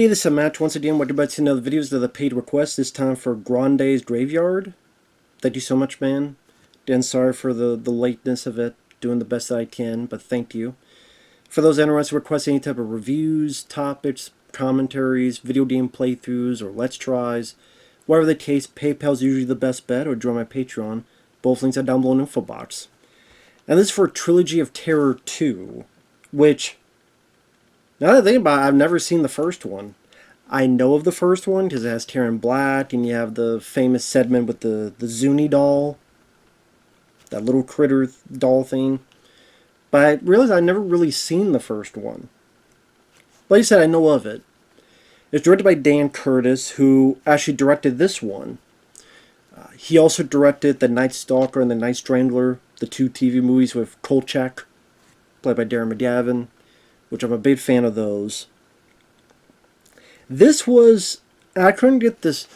Hey, this is Matt. Once again, welcome back to another video of the paid request. This time for Grande's Graveyard. Thank you so much, man. And sorry for the lateness of it. Doing the best that I can, but thank you. For those interested in requesting any type of reviews, topics, commentaries, video game playthroughs, or let's tries, whatever the case, PayPal is usually the best bet, or join my Patreon. Both links are down below in the info box. And this is for Trilogy of Terror II, which, now that I think about it, I've never seen the first one. I know of the first one because it has Taryn Black, and you have the famous segment with the Zuni doll, that little critter doll thing. But I realized I've never really seen the first one. Like I said, I know of it. It's directed by Dan Curtis, who actually directed this one. He also directed The Night Stalker and The Night Strangler, the two TV movies with Kolchak, played by Darren McGavin, which I'm a big fan of those. This was, I couldn't get this,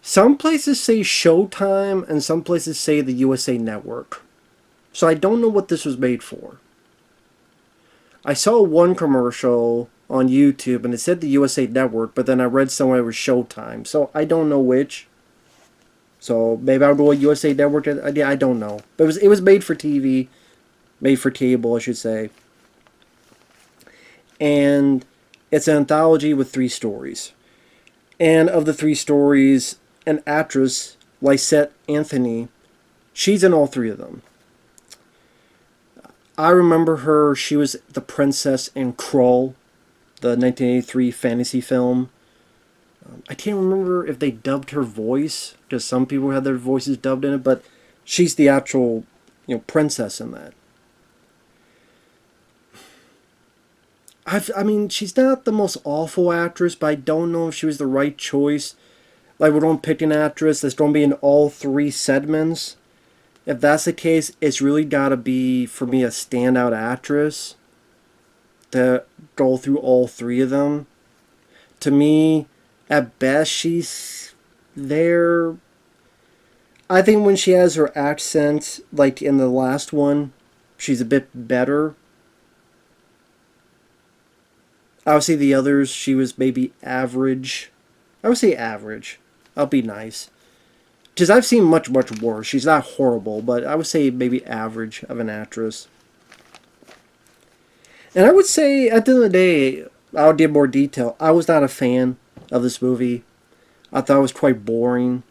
some places say Showtime and some places say the USA Network. So I don't know what this was made for. I saw one commercial on YouTube and it said the USA Network, but then I read somewhere it was Showtime. So I don't know which. So maybe I'll go with USA Network. I don't know. But it was made for TV, made for cable, I should say. And it's an anthology with 3 stories. And of the 3 stories, an actress, Lysette Anthony, she's in all 3 of them. I remember her, she was the princess in Krull, the 1983 fantasy film. I can't remember if they dubbed her voice, because some people had their voices dubbed in it, but she's the actual, princess in that. I mean, she's not the most awful actress, but I don't know if she was the right choice. Like, we're going to pick an actress that's going to be in all 3 segments. If that's the case, it's really got to be, for me, a standout actress to go through all 3 of them. To me, at best, she's there. I think when she has her accent, like in the last one, she's a bit better. I would say the others, she was maybe average. I would say average. I'll be nice. Because I've seen much, much worse. She's not horrible, but I would say maybe average of an actress. And I would say, at the end of the day, I'll give more detail. I was not a fan of this movie. I thought it was quite boring.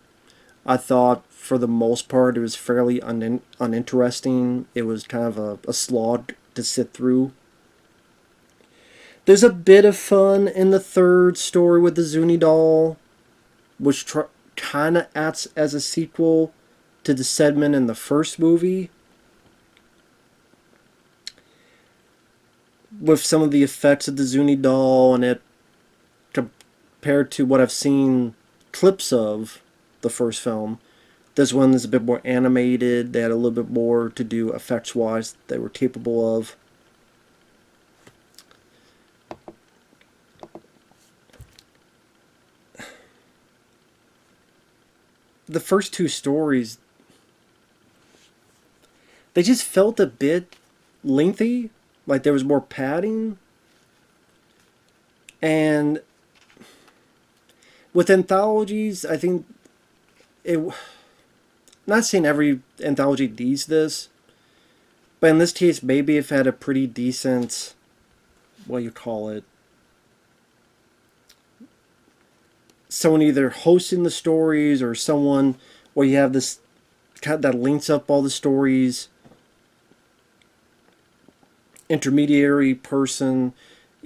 I thought, for the most part, it was fairly uninteresting. It was kind of a slog to sit through. There's a bit of fun in the 3rd story with the Zuni doll, which kind of acts as a sequel to the segment in the first movie, with some of the effects of the Zuni doll and it compared to what I've seen clips of the first film. This one is a bit more animated. They had a little bit more to do effects-wise they were capable of. The first 2 stories, they just felt a bit lengthy, like there was more padding. And with anthologies, I think not saying every anthology needs this, but in this case, maybe if it had a pretty decent, what do you call it, someone either hosting the stories or someone where you have this that links up all the stories, intermediary person,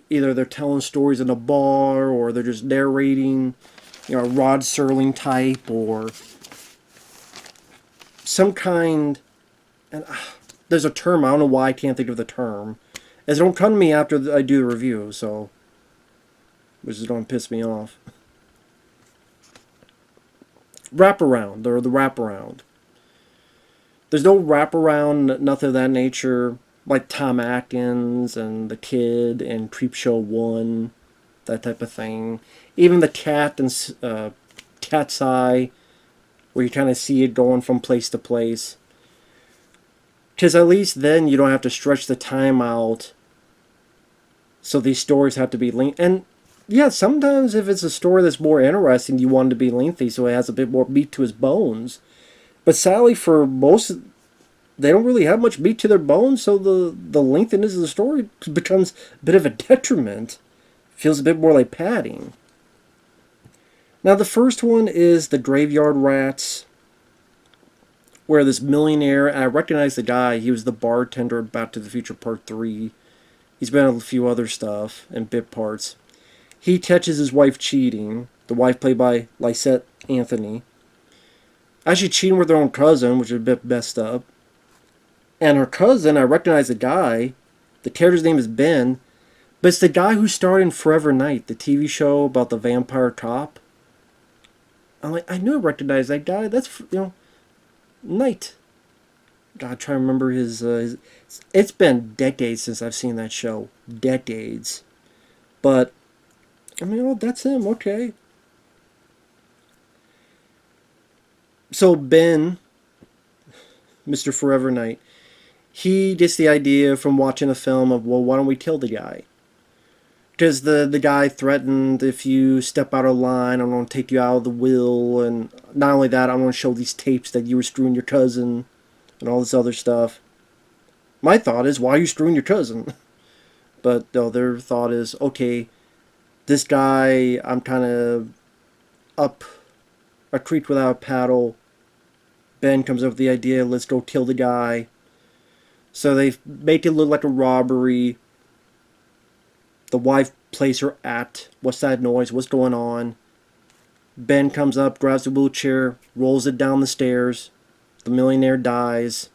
either they're telling stories in a bar or they're just narrating, a Rod Serling type or some kind. And there's a term, I don't know why I can't think of the term, as it don't come to me after I do the review, so which is going to piss me off. Wraparound, or the wraparound. There's no wraparound, nothing of that nature, like Tom Atkins and The Kid and Creepshow 1, that type of thing. Even the cat and Cat's Eye, where you kind of see it going from place to place. Because at least then you don't have to stretch the time out, so these stories have to be linked. And yeah, sometimes if it's a story that's more interesting, you want it to be lengthy so it has a bit more meat to his bones. But sadly, for most, they don't really have much meat to their bones, so the lengthiness of the story becomes a bit of a detriment. Feels a bit more like padding. Now, the first one is the Graveyard Rats, where this millionaire, and I recognize the guy, he was the bartender in Back to the Future Part 3. He's been in a few other stuff and bit parts. He catches his wife cheating, the wife played by Lysette Anthony. Actually cheating with her own cousin, which is a bit messed up. And her cousin, I recognize the guy, the character's name is Ben, but it's the guy who starred in Forever Night, the TV show about the vampire cop. I'm like, I knew I recognized that guy. That's, Knight. God, try to remember his. It's been decades since I've seen that show. Decades. But, I mean, oh, that's him. Okay. So, Ben, Mr. Forever Knight, he gets the idea from watching a film of, well, why don't we kill the guy? Because the guy threatened, if you step out of line, I'm going to take you out of the will. And not only that, I'm going to show these tapes that you were screwing your cousin and all this other stuff. My thought is, why are you screwing your cousin? But no, their thought is, okay, this guy, I'm kind of up a creek without a paddle. Ben comes up with the idea, let's go kill the guy. So they make it look like a robbery. The wife plays her act. What's that noise? What's going on? Ben comes up, grabs the wheelchair, rolls it down the stairs. The millionaire dies.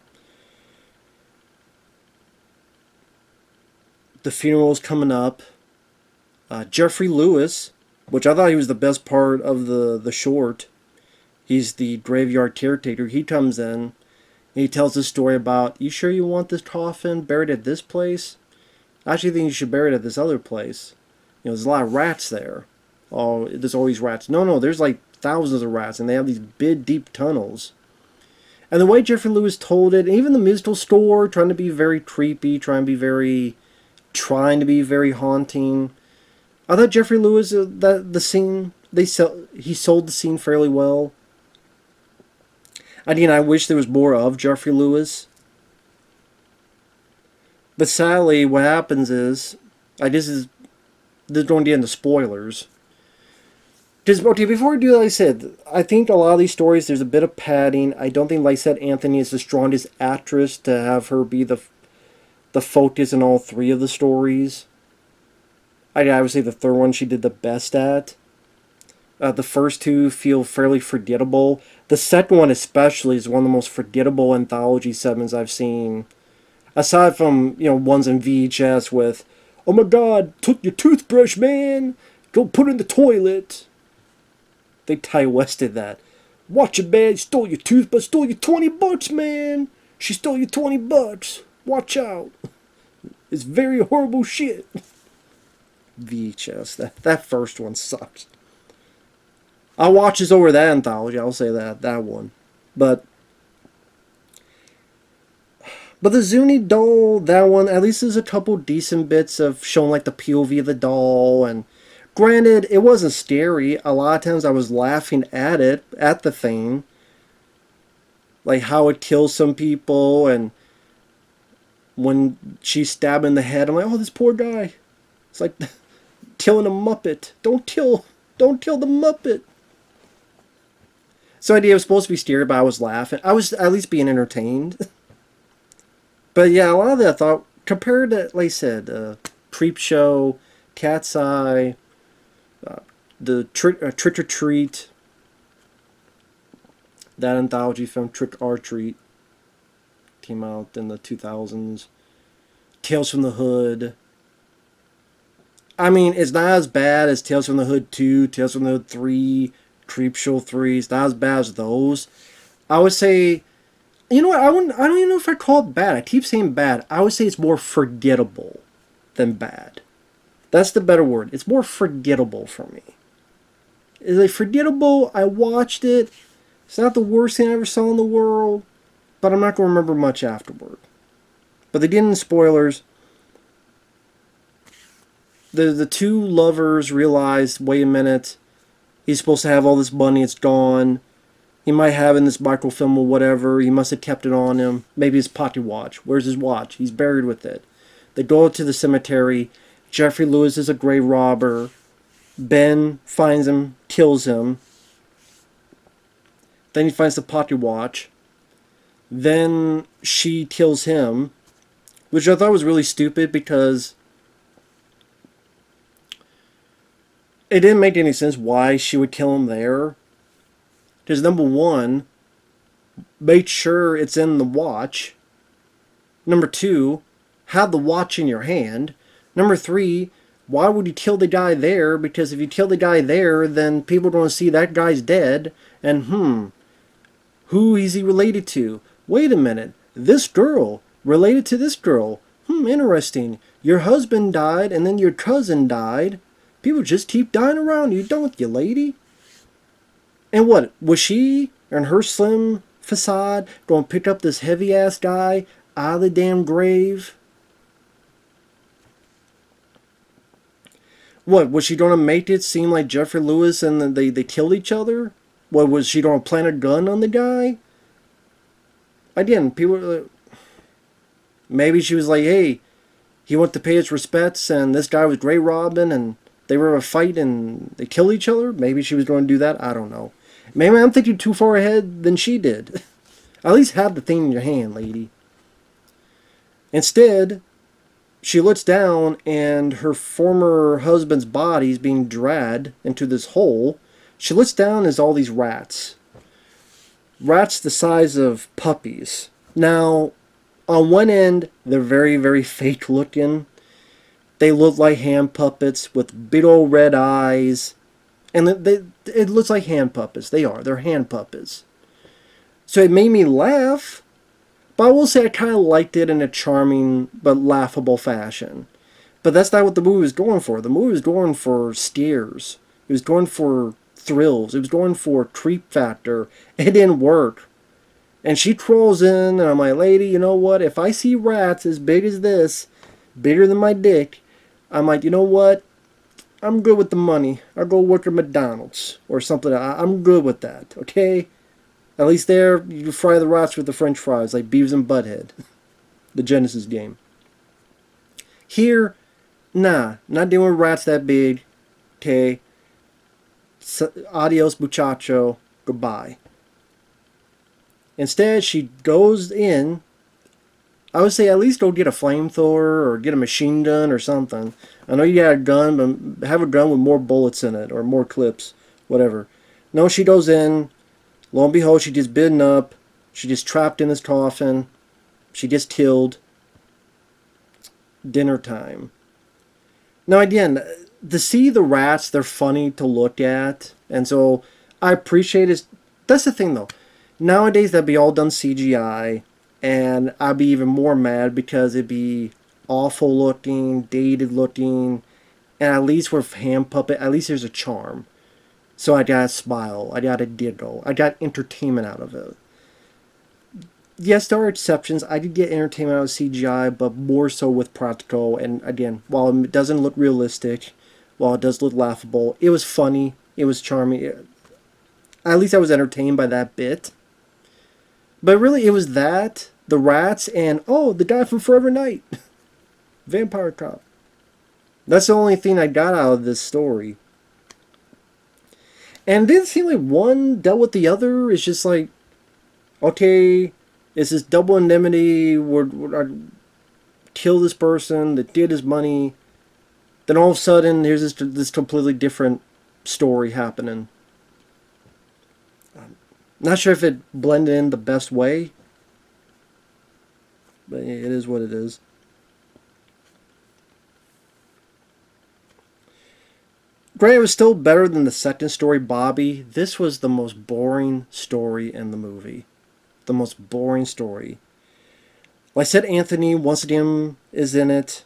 The funeral's coming up. Jeffrey Lewis, which I thought he was the best part of the short. He's the graveyard caretaker. He comes in and he tells the story about, you sure you want this coffin buried at this place? I actually think you should bury it at this other place. There's a lot of rats there. Oh, there's always rats. No, there's like thousands of rats, and they have these big, deep tunnels. And the way Jeffrey Lewis told it, and even the musical score, trying to be very creepy, trying to be very haunting. I thought Jeffrey Lewis, that the scene, he sold the scene fairly well. Again, I wish there was more of Jeffrey Lewis. But sadly, what happens is, this is going to get into spoilers. Because, okay, before we do that, like I said, I think a lot of these stories, there's a bit of padding. I don't think Lysette Anthony is the strongest actress to have her be the focus in all three of the stories. I would say the third one she did the best at. The first two feel fairly forgettable. The second one especially is one of the most forgettable anthology segments I've seen. Aside from, ones in VHS with, oh my god, took your toothbrush, man! Go put it in the toilet! They Ty Wested that. Watch it, man, stole your toothbrush, stole your $20, man! She stole your $20. Watch out! It's very horrible shit. VHS, that first one sucks. I'll watch this over that anthology, I'll say that one. But the Zuni doll, that one, at least there's a couple decent bits of showing like the POV of the doll. And granted, it wasn't scary. A lot of times I was laughing at the thing. Like how it kills some people, and when she's stabbed in the head, I'm like, oh, this poor guy. It's like killing a Muppet. Don't kill the Muppet. So the idea was supposed to be scary, but I was laughing. I was at least being entertained. But yeah, a lot of that I thought, compared to, like I said, Creep Show, Cat's Eye, the Trick or Treat, that anthology film, Trick or Treat, came out in the 2000s, Tales from the Hood. I mean, it's not as bad as Tales from the Hood 2, Tales from the Hood 3, Creep Show 3. It's not as bad as those. I would say, you know what, I don't even know if I call it bad. I keep saying bad. I would say it's more forgettable than bad. That's the better word. It's more forgettable for me. Is it forgettable? I watched it. It's not the worst thing I ever saw in the world, but I'm not going to remember much afterward. But they get into spoilers. the two lovers realize, wait a minute, he's supposed to have all this money, it's gone. He might have in this microfilm or whatever. He must have kept it on him. Maybe his pocket watch. Where's his watch? He's buried with it. They go to the cemetery. Jeffrey Lewis is a grave robber. Ben finds him, kills him. Then he finds the pocket watch. Then she kills him, which I thought was really stupid because it didn't make any sense why she would kill him there. Because number one, make sure it's in the watch. Number two, have the watch in your hand. Number three, why would you kill the guy there? Because if you kill the guy there, then people are going to see that guy's dead. And who is he related to? Wait a minute, this girl, related to this girl. Interesting. Your husband died and then your cousin died. People just keep dying around you, don't you, lady? And what, was she and her slim facade going to pick up this heavy-ass guy out of the damn grave? What, was she going to make it seem like Jeffrey Lewis and they killed each other? What, was she going to plant a gun on the guy? Again, people... Maybe she was like, hey, he went to pay his respects and this guy was grave robbing and they were in a fight and they killed each other? Maybe she was going to do that? I don't know. Maybe I'm thinking too far ahead than she did. At least have the thing in your hand, lady. Instead, she looks down and her former husband's body is being dragged into this hole. She looks down as all these rats. Rats the size of puppies. Now, on one end, they're very, very fake looking. They look like hand puppets with big old red eyes. And it looks like hand puppets. They are. They're hand puppets. So it made me laugh. But I will say I kind of liked it in a charming but laughable fashion. But that's not what the movie was going for. The movie was going for scares. It was going for thrills. It was going for creep factor. It didn't work. And she crawls in, and I'm like, lady, you know what? If I see rats as big as this, bigger than my dick, I'm like, you know what? I'm good with the money. I'll go work at McDonald's or something. I'm good with that, okay? At least there, you fry the rats with the french fries, like Beavis and Butthead. The Genesis game. Here, nah, not dealing with rats that big, okay? Adios, muchacho. Goodbye. Instead, she goes in. I would say at least go get a flamethrower or get a machine gun or something. I know you got a gun, but have a gun with more bullets in it or more clips, whatever. No, she goes in. Lo and behold, she gets bitten up. She gets trapped in this coffin. She gets killed. Dinner time. Now again, to see the rats, they're funny to look at. And so I appreciate it. That's the thing though. Nowadays that'd be all done CGI. And I'd be even more mad because it'd be awful looking, dated looking. And at least with hand puppet, at least there's a charm. So I got a smile, I got a giggle, I got entertainment out of it. Yes, there are exceptions. I did get entertainment out of CGI, but more so with practical. And again, while it doesn't look realistic, while it does look laughable, it was funny, it was charming. At least I was entertained by that bit. But really, it was that, the rats, and, oh, the guy from Forever Night. Vampire Cop. That's the only thing I got out of this story. And it didn't seem like one dealt with the other. It's just like, okay, it's this double indemnity. Would I kill this person that did his money? Then all of a sudden, here's this completely different story happening. Not sure if it blended in the best way. But it is what it is. Granted, it was still better than the second story, Bobby. This was the most boring story in the movie. The most boring story. Lysette Anthony, once again, is in it.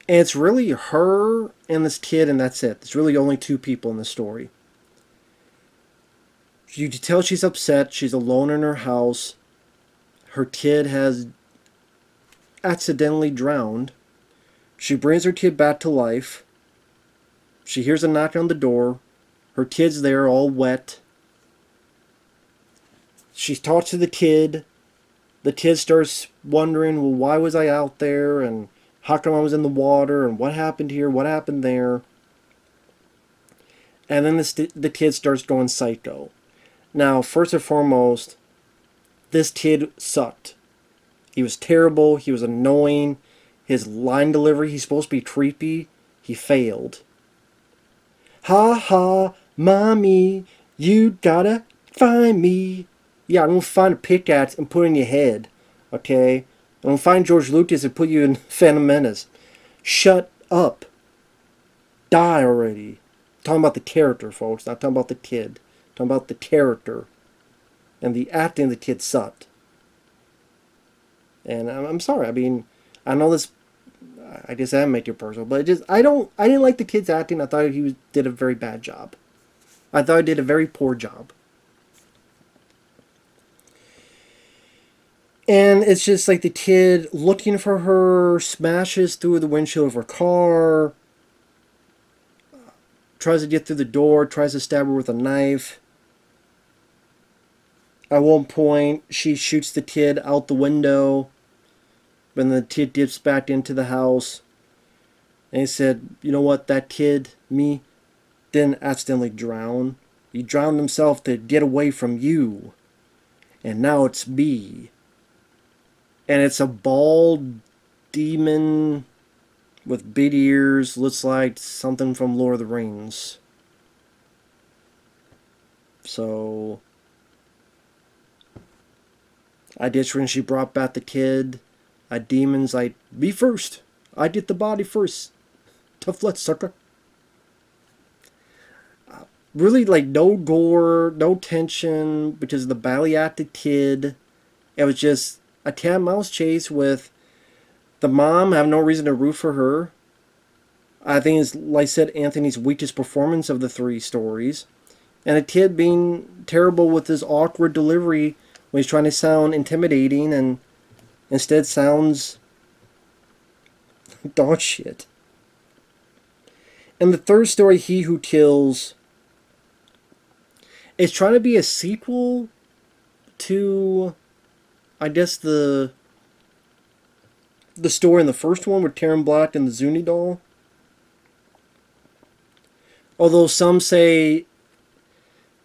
And it's really her and this kid, and that's it. There's really only two people in the story. You can tell she's upset. She's alone in her house. Her kid has accidentally drowned. She brings her kid back to life. She hears a knock on the door. Her kid's there, all wet. She talks to the kid. The kid starts wondering, well, why was I out there? And how come I was in the water? And what happened here? What happened there? And then the kid starts going psycho. Now, first and foremost, this kid sucked. He was terrible. He was annoying. His line delivery, he's supposed to be creepy. He failed. Ha ha, mommy, you gotta find me. Yeah, I'm gonna find a pickaxe and put it in your head. Okay? I'm gonna find George Lucas and put you in Phantom Menace. Shut up. Die already. I'm talking about the character, folks. Not talking about the kid. I'm talking about the character. And the acting of the kid sucked. And I'm sorry. I mean, I know this. I guess that make it personal, but I didn't like the kid's acting. I thought did a very bad job. I thought he did a very poor job. And it's just like the kid looking for her, smashes through the windshield of her car, tries to get through the door, tries to stab her with a knife. At one point, she shoots the kid out the window. When the kid dips back into the house. And he said, you know what, that kid, me, didn't accidentally drown. He drowned himself to get away from you. And now it's me. And it's a bald demon with big ears. Looks like something from Lord of the Rings. So I ditched when she brought back the kid. A demon's like, me first. I did the body first. Tough luck, sucker. Really, like, no gore, no tension, because of the badly acted kid. It was just a cat and mouse chase with the mom. I have no reason to root for her. I think it's Lysette Anthony's weakest performance of the three stories. And a kid being terrible with his awkward delivery when he's trying to sound intimidating and instead sounds dog shit. And the third story, He Who Kills, is trying to be a sequel to, I guess, the story in the first one with Karen Black and the Zuni doll. Although some say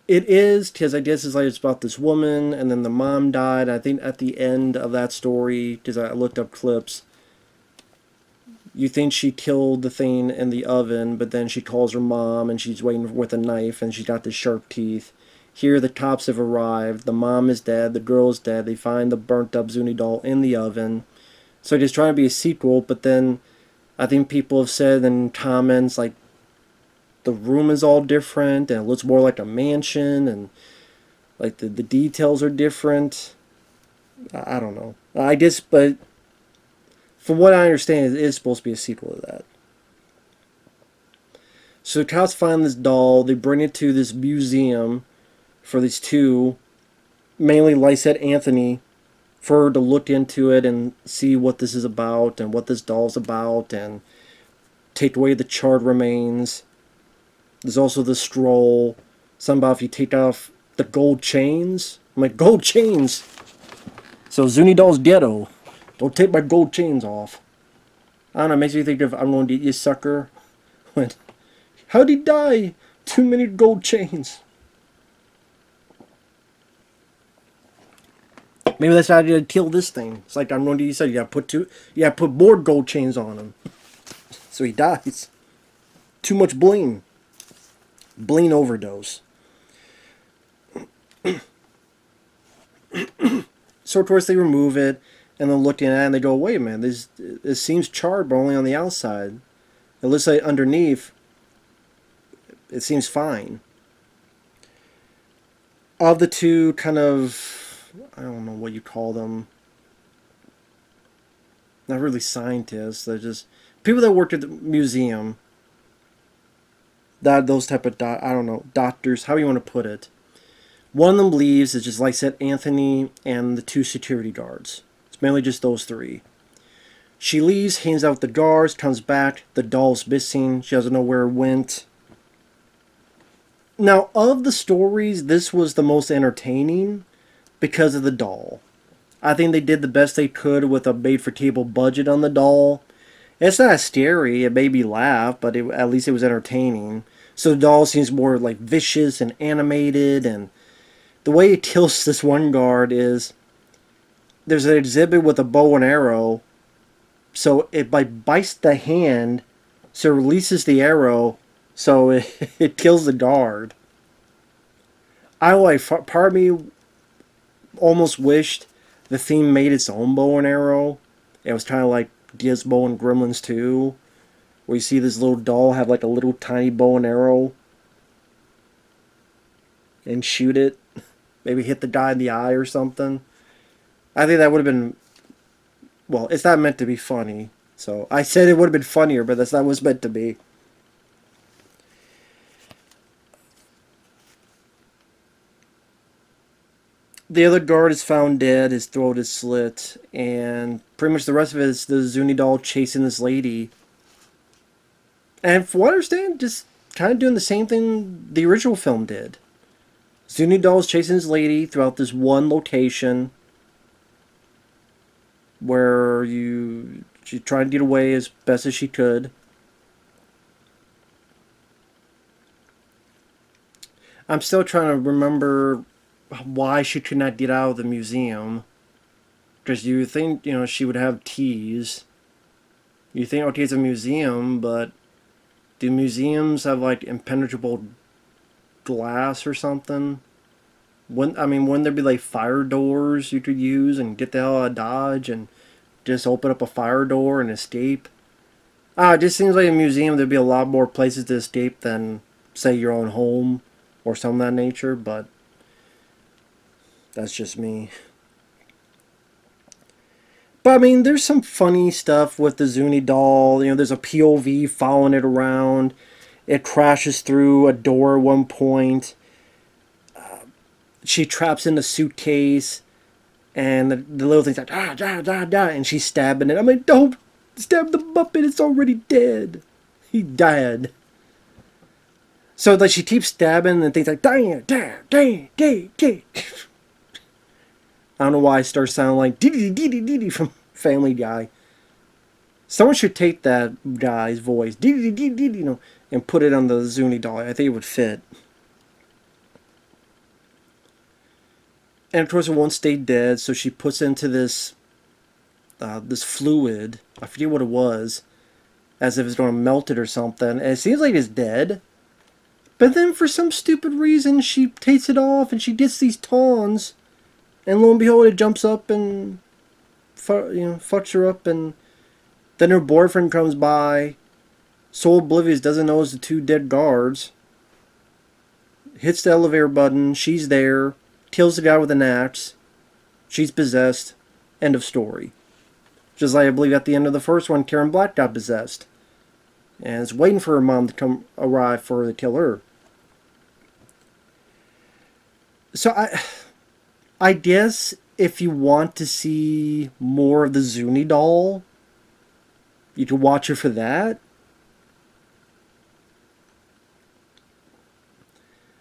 it is, because I guess it's about this woman, and then the mom died. I think at the end of that story, because I looked up clips, you think she killed the thing in the oven, but then she calls her mom, and she's waiting with a knife, and she's got the sharp teeth. Here, the cops have arrived. The mom is dead. The girl is dead. They find the burnt-up Zuni doll in the oven. So it is trying to be a sequel, but then I think people have said in comments, like, the room is all different, and it looks more like a mansion, and like the details are different. I don't know. I guess, but from what I understand, it is supposed to be a sequel to that. So the cops find this doll. They bring it to this museum for these two, mainly Lysette Anthony, for her to look into it and see what this is about and what this doll's about, and take away the charred remains. There's also the scroll. Something about if you take off the gold chains. I'm like, gold chains? So Zuni doll's ghetto. Don't take my gold chains off. I don't know, it makes me think of I'm going to eat you, sucker. When, how'd he die? Too many gold chains. Maybe that's how to kill this thing. It's like I'm going to eat you, said you gotta put more gold chains on him. So he dies. Too much bling. Bling overdose. So of course they remove it, and then looking at it and they go, wait a minute, this seems charred but only on the outside. It looks like underneath it seems fine. Of the two kind of, I don't know what you call them, not really scientists, they're just people that worked at the museum. Those type of, I don't know, doctors, how you want to put it. One of them leaves. It's just Lysette Anthony and the two security guards. It's mainly just those three. She leaves, hands out the guards, comes back, the doll's missing, she doesn't know where it went. Now, of the stories, this was the most entertaining because of the doll. I think they did the best they could with a made-for-table budget on the doll. It's not scary, it made me laugh, but at least it was entertaining. So the doll seems more like vicious and animated, and the way it kills this one guard is there's an exhibit with a bow and arrow, so it like bites the hand, so it releases the arrow, so it kills the guard. I like, part of me almost wished the theme made its own bow and arrow. It was kind of like Gizmo and Gremlins 2, where you see this little doll have like a little tiny bow and arrow and shoot it. Maybe hit the guy in the eye or something. I think that would have been... Well, it's not meant to be funny. So, I said it would have been funnier, but that's not what it's meant to be. The other guard is found dead, his throat is slit, and pretty much the rest of it is the Zuni doll chasing this lady. And from what I understand, just kind of doing the same thing the original film did. Zuni doll is chasing this lady throughout this one location where she tried to get away as best as she could. I'm still trying to remember why she could not get out of the museum. Because you think, she would have keys. You think, okay, it's a museum, but do museums have, like, impenetrable glass or something? Wouldn't there be, like, fire doors you could use and get the hell out of Dodge and just open up a fire door and escape? It just seems like a museum there'd be a lot more places to escape than, say, your own home or something of that nature, but that's just me. But there's some funny stuff with the Zuni doll. There's a POV following it around. It crashes through a door at one point. She traps in a suitcase, and the little thing's like, and she's stabbing it. I'm like, don't stab the Muppet, it's already dead. He died. So like she keeps stabbing, and things like, dang. I don't know why I start sounding like dee from Family Guy. Someone should take that guy's voice, and put it on the Zuni doll. I think it would fit. And of course, it won't stay dead, so she puts it into this fluid. I forget what it was, as if it's going to melt it or something. And it seems like it's dead. But then, for some stupid reason, she takes it off and she gets these tawns. And lo and behold, it jumps up and fucks her up. And then her boyfriend comes by, so oblivious, doesn't know it's the two dead guards. Hits the elevator button. She's there. Kills the guy with an axe. She's possessed. End of story. Just like I believe at the end of the first one, Karen Black got possessed. And is waiting for her mom to arrive for her to kill her. So I guess if you want to see more of the Zuni doll, you can watch it for that.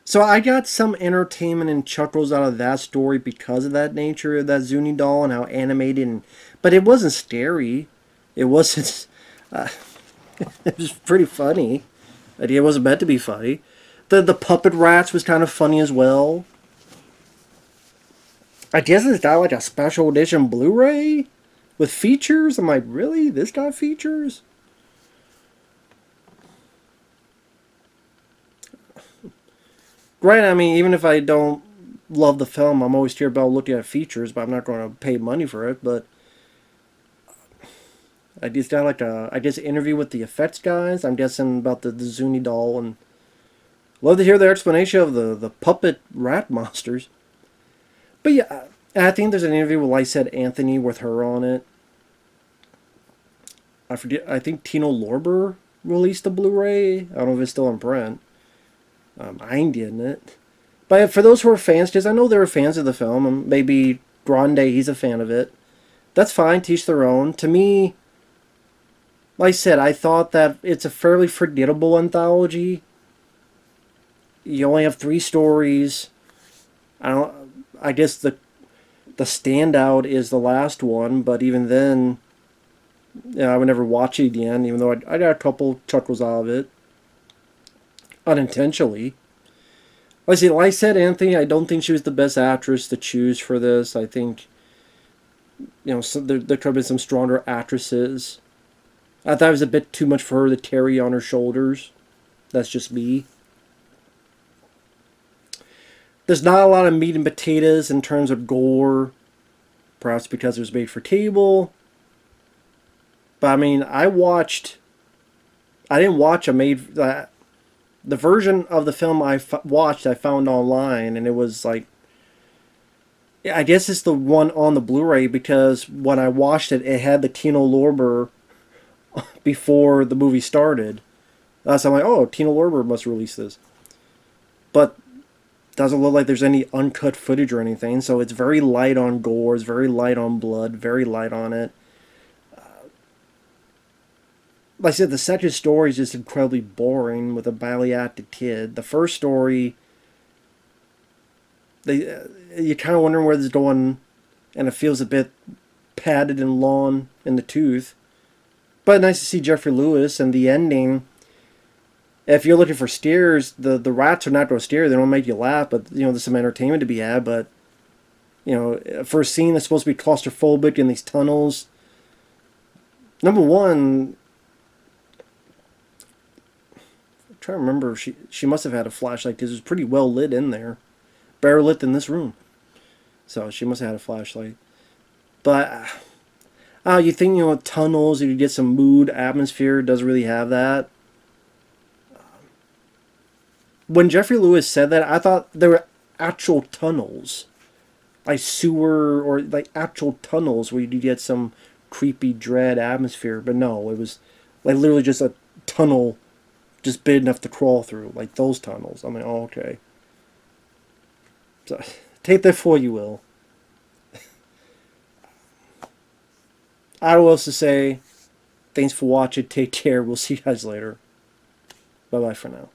So I got some entertainment and chuckles out of that story because of that nature of that Zuni doll and how animated. But it wasn't scary. It wasn't... it was pretty funny. It wasn't meant to be funny. The puppet rats was kind of funny as well. I guess it's got like a special edition Blu-ray with features. I'm like, really? This got features? Right, even if I don't love the film, I'm always here about looking at features, but I'm not going to pay money for it. But I just got like interview with the effects guys. I'm guessing about the Zuni doll, and love to hear their explanation of the puppet rat monsters. But yeah, I think there's an interview with Lysette Anthony with her on it. I forget. I think Tino Lorber released the Blu-ray. I don't know if it's still in print. I ain't getting it. But for those who are fans, because I know there are fans of the film, and maybe Grande, he's a fan of it. That's fine. Teach their own. To me, like I said, I thought that it's a fairly forgettable anthology. You only have 3 stories. I don't. I guess the standout is the last one, but even then, I would never watch it again. Even though I got a couple chuckles out of it unintentionally. Like I say, Lysette Anthony, I don't think she was the best actress to choose for this. I think so there could have been some stronger actresses. I thought it was a bit too much for her to carry on her shoulders. That's just me. There's not a lot of meat and potatoes in terms of gore, perhaps because it was made for cable. But I mean, I didn't watch a made the version of the film watched. I found online, and it was like, I guess it's the one on the Blu-ray because when I watched it, it had the Tino Lorber before the movie started. So I'm like, oh, Tino Lorber must release this, but doesn't look like there's any uncut footage or anything. So it's very light on gore, it's very light on blood, very light on it. Like I said, the second story is just incredibly boring with a badly acted kid. The first story, you're kind of wondering where this is going, and it feels a bit padded and long in the tooth. But nice to see Jeffrey Lewis, and the ending. If you're looking for scares, the rats are not going to scare. They don't make you laugh, but there's some entertainment to be had. But for a scene that's supposed to be claustrophobic in these tunnels, number one, I'm trying to remember, she must have had a flashlight because it was pretty well lit in there, better lit than this room. So she must have had a flashlight. But you think tunnels, you could get some mood, atmosphere. It doesn't really have that. When Jeffrey Lewis said that, I thought there were actual tunnels, like sewer or like actual tunnels where you get some creepy dread atmosphere. But no, it was like literally just a tunnel, just big enough to crawl through, like those tunnels. I mean, oh, okay. So take that for you will. I don't know what else to say. Thanks for watching. Take care. We'll see you guys later. Bye bye for now.